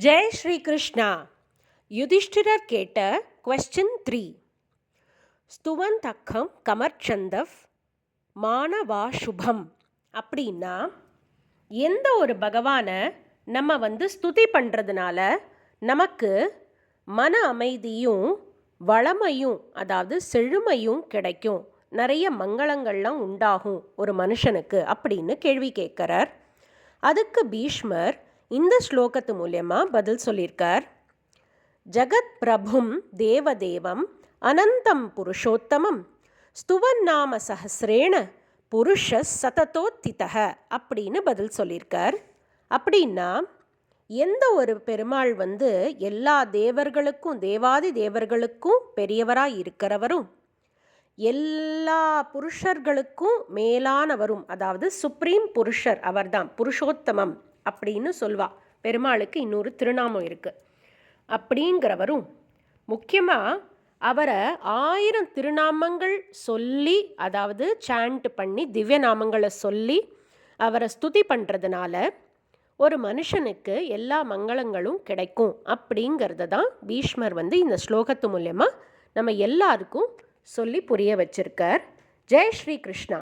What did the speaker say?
ஜெய் ஸ்ரீ கிருஷ்ணா. யுதிஷ்டிரர் கேட்ட கொஸ்டின் 3. ஸ்துவந்தக்கம் கமர்ச்சந்தவ் மானவா சுபம். அப்படின்னா எந்த ஒரு பகவானை நம்ம ஸ்துதி பண்ணுறதுனால நமக்கு மன அமைதியும் வளமையும், அதாவது செழுமையும் கிடைக்கும், நிறைய மங்களங்கள்லாம் உண்டாகும் ஒரு மனுஷனுக்கு அப்படின்னு கேள்வி கேட்குறார். அதுக்கு பீஷ்மர் இந்த ஸ்லோகத்து மூலமாக பதில் சொல்லியிருக்கார். ஜகத் பிரபும் தேவதேவம் அனந்தம் புருஷோத்தமம் ஸ்துவன்னாம சஹசிரேண புருஷ சததோத்திதக அப்படின்னு பதில் சொல்லியிருக்கார். அப்படின்னா எந்த ஒரு பெருமாள் எல்லா தேவர்களுக்கும், தேவாதி தேவர்களுக்கும் பெரியவராக இருக்கிறவரும், எல்லா புருஷர்களுக்கும் மேலானவரும், அதாவது சுப்ரீம் புருஷர் அவர்தான், புருஷோத்தமம் அப்படின்னு சொல்வா. பெருமாளுக்கு இன்னொரு திருநாமம் இருக்குது. அப்படிங்கிறவரும் முக்கியமாக அவரை 1000 திருநாமங்கள் சொல்லி, அதாவது சாண்ட் பண்ணி திவ்ய நாமங்களை சொல்லி அவரை ஸ்துதி பண்ணுறதுனால ஒரு மனுஷனுக்கு எல்லா மங்களங்களும் கிடைக்கும் அப்படிங்கிறத தான் பீஷ்மர் இந்த ஸ்லோகத்து மூலமாக நம்ம எல்லாருக்கும் சொல்லி புரிய வச்சிருக்கார். ஜெய் ஸ்ரீ கிருஷ்ணா.